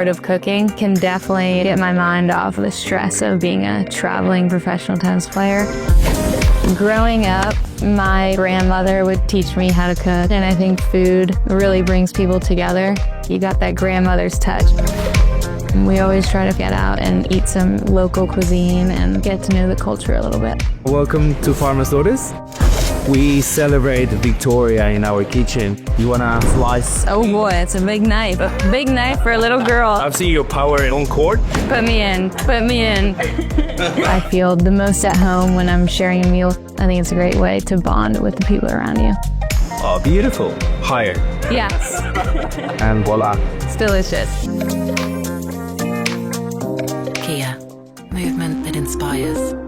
art of cooking can definitely get my mind off the stress of being a traveling professional tennis player. Growing up, my grandmother would teach me how to cook, and I think food really brings people together. You got that grandmother's touch. We always try to get out and eat some local cuisine and get to know the culture a little bit. Welcome to Farmer's Daughters. We celebrate Victoria in our kitchen. You wanna slice? Oh boy, it's a big knife. A big knife for a little girl. I've seen your power on court. Put me in, put me in. I feel the most at home when I'm sharing a meal. I think it's a great way to bond with the people around you. Oh, beautiful. Higher. Yes. And voila. It's delicious. Kia, movement that inspires.